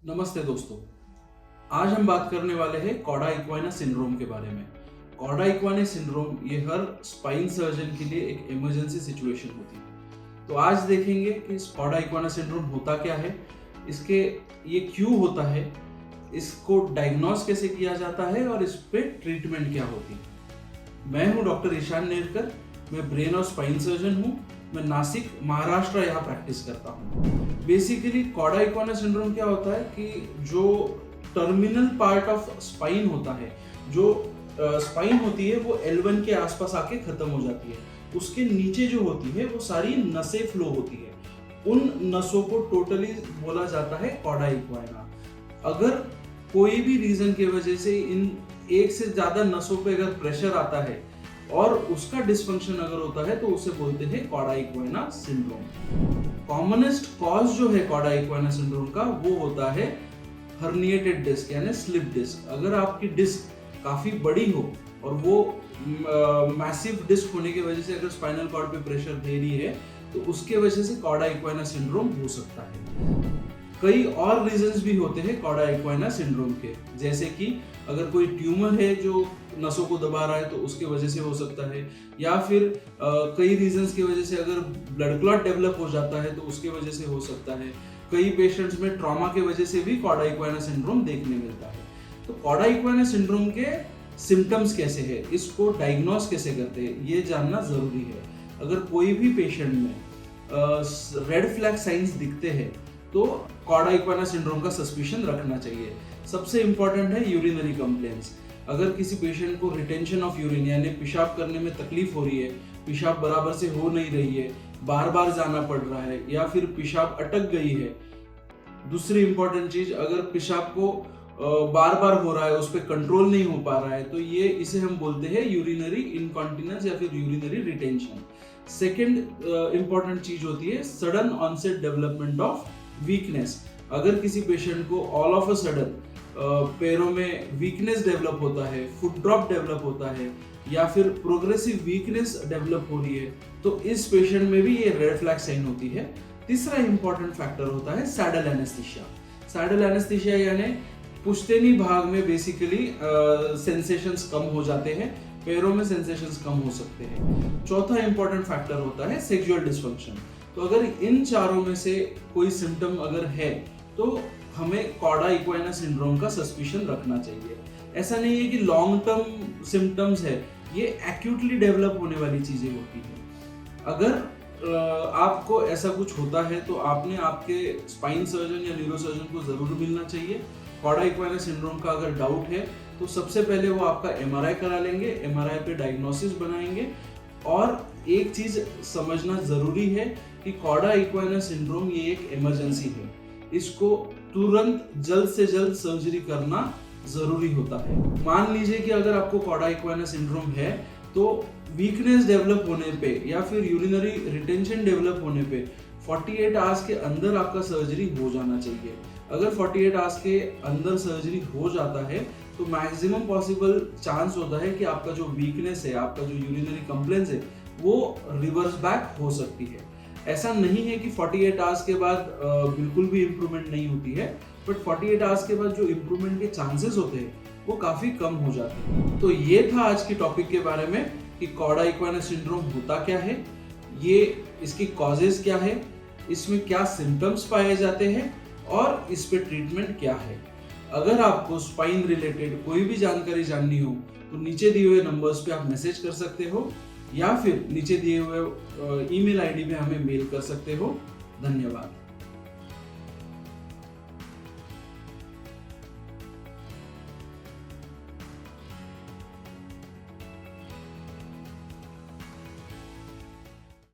नमस्ते दोस्तों। आज हम बात करने वाले हैं कॉडा इक्वाना सिंड्रोम के बारे में। कॉडा इक्वाना सिंड्रोम ये हर स्पाइन सर्जन के लिए एक इमरजेंसी सिचुएशन होती है। तो आज देखेंगे कि कॉडा इक्वाना सिंड्रोम होता क्या है, इसके ये क्यों होता है, इसको डायग्नोस कैसे किया जाता है और इस पे ट्रीटमेंट क्या होती है। मैं हूँ डॉक्टर ईशान नेरकर, मैं ब्रेन और स्पाइन सर्जन हूँ। मैं नासिक महाराष्ट्र यहाँ प्रैक्टिस करता हूँ। बेसिकली कॉडा इक्वाना सिंड्रोम क्या होता है कि जो टर्मिनल पार्ट ऑफ स्पाइन होता है, जो स्पाइन होती है वो L1 के आसपास आके खत्म हो जाती है। उसके नीचे जो होती है वो सारी नसें फ्लो होती है। उन नसों को टोटली बोला जाता है कॉडा इक्वाना। अगर कोई भी रीजन की वजह से इन एक से ज्यादा नसों पे अगर प्रेशर आता है और उसका डिसफंक्शन अगर होता है तो उसे बोलते हैं कॉडा इक्वाना सिंड्रोम। कॉमनेस्ट कॉज जो है कॉडा इक्वाना सिंड्रोम का वो होता है हर्निएटेड डिस्क यानी स्लिप डिस्क। अगर आपकी डिस्क काफी बड़ी हो और वो मैसिव डिस्क होने की वजह से अगर स्पाइनल कॉर्ड पे प्रेशर दे रही है तो उसके वजह से कॉडा इक्वाना सिंड्रोम हो सकता है। कई और रीजंस भी होते हैं कॉडा इक्वाना सिंड्रोम के, जैसे कि अगर कोई ट्यूमर है जो नसों को दबा रहा है तो उसके वजह से हो सकता है, या फिर कई रीजंस की वजह से अगर ब्लड क्लॉट डेवलप हो जाता है तो उसके वजह से हो सकता है। कई पेशेंट्स में ट्रॉमा की वजह से भी कॉडा इक्वाना सिंड्रोम देखने मिलता है। तो कॉडा इक्वाना सिंड्रोम के सिम्टम्स कैसे है, इसको डायग्नोस कैसे करते हैं, ये जानना जरूरी है। अगर कोई भी पेशेंट में रेड फ्लैग साइंस दिखते हैं तो कॉडा इक्वाना सिंड्रोम का सस्पिशन रखना चाहिए। सबसे इंपॉर्टेंट है यूरिनरी कंप्लेंट्स। अगर किसी पेशेंट को रिटेंशन ऑफ यूरिन यानी पेशाब करने में तकलीफ हो रही है, पेशाब बराबर से हो नहीं रही है, बार बार जाना पड़ रहा है, या फिर पेशाब अटक गई है। दूसरी इंपॉर्टेंट चीज, अगर पेशाब को बार बार हो रहा है, उस पर कंट्रोल नहीं हो पा रहा है, तो ये इसे हम बोलते हैं यूरिनरी इनकॉन्टिनेंस या फिर यूरिनरी रिटेंशन। सेकेंड इंपॉर्टेंट चीज होती है sudden onset development of weakness. अगर किसी पेशेंट को ऑल ऑफ अ सडन पैरों में वीकनेस डेवलप होता है, फुट ड्रॉप डेवलप होता है, या फिर प्रोग्रेसिव वीकनेस डेवलप हो रही है, तो इस पेशेंट में भी ये रेड फ्लैग साइन होती है। तीसरा इंपॉर्टेंट फैक्टर होता है सैडल एनेस्थीसिया। सैडल एनेस्थीसिया यानी पुश्तैनी भाग में बेसिकली सेंसेशंस कम हो जाते हैं, पैरों में सेंसेशंस कम हो सकते हैं। चौथा इंपॉर्टेंट फैक्टर होता है सेक्सुअल डिसफंक्शन। तो अगर इन चारों में से कोई सिम्टम अगर है तो हमें कॉडा इक्वाना सिंड्रोम का सस्पिशन रखना चाहिए। ऐसा नहीं है कि लॉन्ग टर्म सिम्टम्स है, ये एक्यूटली डेवलप होने वाली चीजें होती है। अगर आपको ऐसा कुछ होता है तो आपने आपके स्पाइन सर्जन या न्यूरो सर्जन को जरूर मिलना चाहिए। कॉडा इक्वाना सिंड्रोम का अगर डाउट है तो सबसे पहले वो आपका MRI करा लेंगे, MRI पे डायग्नोसिस बनाएंगे। और एक चीज समझना जरूरी है कि कॉडा इक्वाना सिंड्रोम ये एक इमरजेंसी है, इसको तुरंत जल्द से जल्द सर्जरी करना जरूरी होता है। मान लीजिए कि अगर आपको कॉडा इक्वाना सिंड्रोम है तो वीकनेस डेवलप होने पे या फिर यूरिनरी रिटेंशन डेवलप होने पे 48 आवर्स के अंदर आपका सर्जरी हो जाना चाहिए। अगर 48 आवर्स के अंदर सर्जरी हो जाता है तो मैक्सिमम पॉसिबल चांस होता है कि आपका जो वीकनेस है, आपका जो यूरिनरी कंप्लेंट्स है, वो रिवर्स बैक हो सकती है। ऐसा नहीं है कि 48 आवर्स के बाद बिल्कुल भी इम्प्रूवमेंट नहीं होती है, बट 48 आवर्स के बाद जो इम्प्रूवमेंट के चांसेस होते हैं वो काफी कम हो जाते हैं। तो ये था आज की टॉपिक के बारे में कि कॉडा इक्वाना सिंड्रोम होता क्या है, ये इसकी कॉजेज क्या है, इसमें क्या सिम्टम्स पाए जाते हैं और इस पे ट्रीटमेंट क्या है। अगर आपको स्पाइन रिलेटेड कोई भी जानकारी जाननी हो तो नीचे दिए हुए नंबर्स पे आप मैसेज कर सकते हो या फिर नीचे दिए हुए ईमेल आईडी पे हमें मेल कर सकते हो। धन्यवाद।